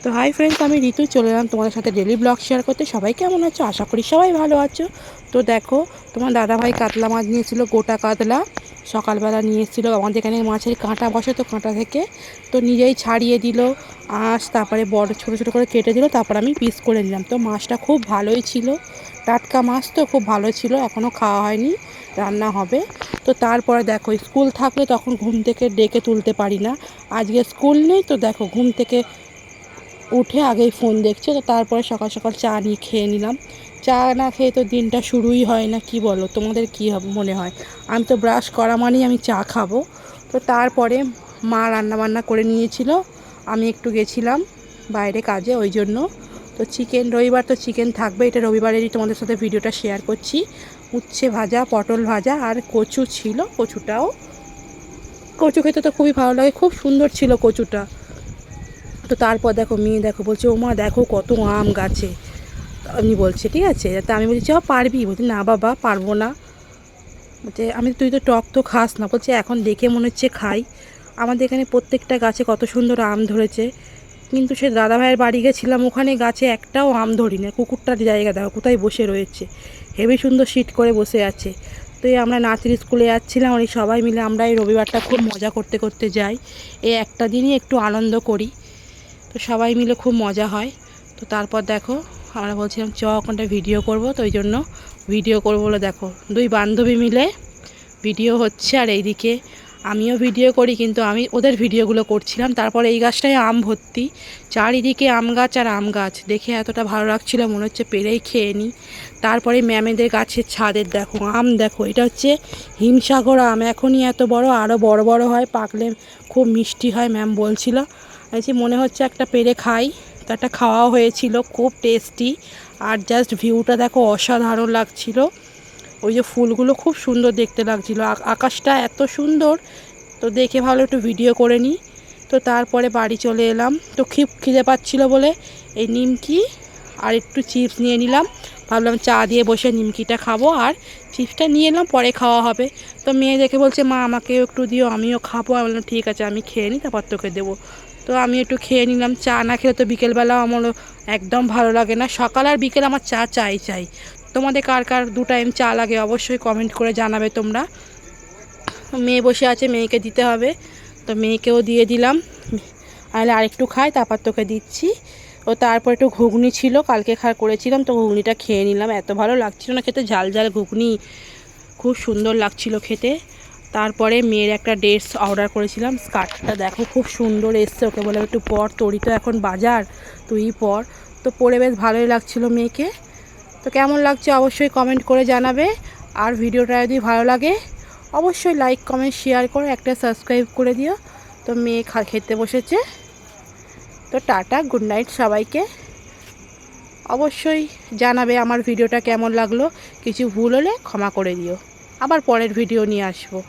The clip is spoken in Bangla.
তো হাই ফ্রেন্ডস, আমি ঋতু চলে এলাম তোমাদের সাথে ডেলি ব্লগ শেয়ার করতে। সবাই কেমন আছো? আশা করি সবাই ভালো আছো। তো দেখো, তোমার দাদাভাই কাতলা মাছ নিয়েছিল, গোটা কাতলা সকালবেলা নিয়ে এসেছিলো। আমাদের এখানে মাছের কাঁটা বসে, তো কাঁটা থেকে তো নিজেই ছাড়িয়ে দিল আঁশ, তারপরে বড় ছোটো ছোটো করে কেটে দিল, তারপর আমি পিস করে নিলাম। তো মাছটা খুব ভালোই ছিল, টাটকা মাছ তো খুব ভালো ছিল। এখনও খাওয়া হয়নি, রান্না হবে। তো তারপরে দেখো, স্কুল থাকলে তখন ঘুম থেকে ডেকে তুলতে পারি না। আজকে স্কুল নেই, তো দেখো ঘুম থেকে উঠে আগেই ফোন দেখছে। তো তারপরে সকাল সকাল চা নিয়ে খেয়ে নিলাম। চা না খেয়ে তো দিনটা শুরুই হয় না, কি বলো? তোমাদের কী মনে হয়? আমি তো ব্রাশ করা মানেই আমি চা খাবো। তো তারপরে মা রান্নাবান্না করে নিয়েছিল, আমি একটু গেছিলাম বাইরে কাজে, ওই জন্য। তো চিকেন, রবিবার তো চিকেন থাকবে, এটা রবিবারেরই তোমাদের সাথে ভিডিওটা শেয়ার করছি। উচ্ছে ভাজা, পটল ভাজা আর কচু ছিল, কচু খেতে তো খুবই ভালো লাগে, খুব সুন্দর ছিল কচুটা। তো তারপর দেখো, মেয়ে দেখো বলছে, ও মা দেখো কত আম গাছে। আমি বলছে ঠিক আছে, তা আমি বলছি চ পারবি? বলছি না বাবা, পারবো না। বলছে আমি, তুই তো টক তো খাস না। বলছে এখন দেখে মনে হচ্ছে খাই। আমাদের এখানে প্রত্যেকটা গাছে কত সুন্দর আম ধরেছে, কিন্তু সে দাদাভাইয়ের বাড়ি গেছিলাম, ওখানে গাছে একটাও আম ধরি না। কুকুরটার জায়গা দেখো কোথায় বসে রয়েছে, হেবি সুন্দর সিট করে বসে আছে। তো এই আমরা নাচের স্কুলে যাচ্ছিলাম, ওই সবাই মিলে আমরা এই রবিবারটা খুব মজা করতে করতে যাই। এই একটা দিনই একটু আনন্দ করি, তো সবাই মিলে খুব মজা হয়। তো তারপর দেখো, আমরা বলছিলাম চ ওখানটা ভিডিও করব, তো ওই জন্য ভিডিও করবো বলে দেখো দুই বান্ধবী মিলে ভিডিও হচ্ছে। আর এইদিকে আমিও ভিডিও করি, কিন্তু আমি ওদের ভিডিওগুলো করছিলাম। তারপর এই গাছটায় আম ভর্তি, চারিদিকে আম গাছ আর আম গাছ, দেখে এতটা ভালো লাগছিলো, মনে হচ্ছে পেরেই খেয়ে নিই। তারপরে ম্যামেদের গাছের ছাদের দেখো আম, দেখো এটা হচ্ছে হিমসাগর আম, এখনই এত বড়, আরও বড় বড় হয়, পাকলে খুব মিষ্টি হয় ম্যাম বলছিল। যে মনে হচ্ছে একটা পেরে খাই। তো একটা খাওয়াও হয়েছিল, খুব টেস্টি। আর জাস্ট ভিউটা দেখো অসাধারণ লাগছিল, ওই যে ফুলগুলো খুব সুন্দর দেখতে লাগছিল, আকাশটা এত সুন্দর। তো দেখে ভালো একটু ভিডিও করে নিই। তো তারপরে বাড়ি চলে এলাম, তো খুব খিদে পাচ্ছিলো বলে এই নিমকি আর একটু চিপস নিয়ে নিলাম। ভাবলাম চা দিয়ে বসে নিমকিটা খাবো, আর চিপসটা নিয়ে এলাম, পরে খাওয়া হবে। তো মেয়ে দেখে বলছে মা আমাকেও একটু দিও, আমিও খাবো। আমি বললাম ঠিক আছে, আমি খেয়ে নিই, তারপর তোকে দেবো। তো আমি একটু খেয়ে নিলাম। চা না খেলে তো বিকেলবেলাও আমার একদম ভালো লাগে না। সকাল আর বিকেল আমার চা চাই। তোমাদের কার কার 2 টাইম চা লাগে অবশ্যই কমেন্ট করে জানাবে তোমরা। মেয়ে বসে আছে, মেয়েকে দিতে হবে, তো মেয়েকেও দিয়ে দিলাম। আরে আরেকটু খাই, তারপর তোকে দিচ্ছি। ও তারপর একটু ঘুগনি ছিল, কালকে করেছিলাম, তো ঘুগনিটা খেয়ে নিলাম। এত ভালো লাগছিল না খেতে, ঝাল ঝাল ঘুগনি, খুব সুন্দর লাগছিল খেতে। তারপরে মেয়ের একটা ড্রেস অর্ডার করেছিলাম, স্কার্টটা দেখো খুব সুন্দর এসছে। ওকে বলে একটু পর, তোরই তো এখন বাজার, তুই পর। তো পরে বেশ ভালোই লাগছিল মেয়েকে। তো কেমন লাগছে অবশ্যই কমেন্ট করে জানাবে। আর ভিডিওটা যদি ভালো লাগে অবশ্যই লাইক কমেন্ট শেয়ার করে একটা সাবস্ক্রাইব করে দিও। তো মেয়ে খেতে বসেছে। তো টাটা, গুড নাইট সবাইকে। অবশ্যই জানাবে আমার ভিডিওটা কেমন লাগলো, কিছু ভুল হলে ক্ষমা করে দিও। আবার পরের ভিডিও নিয়ে আসবো।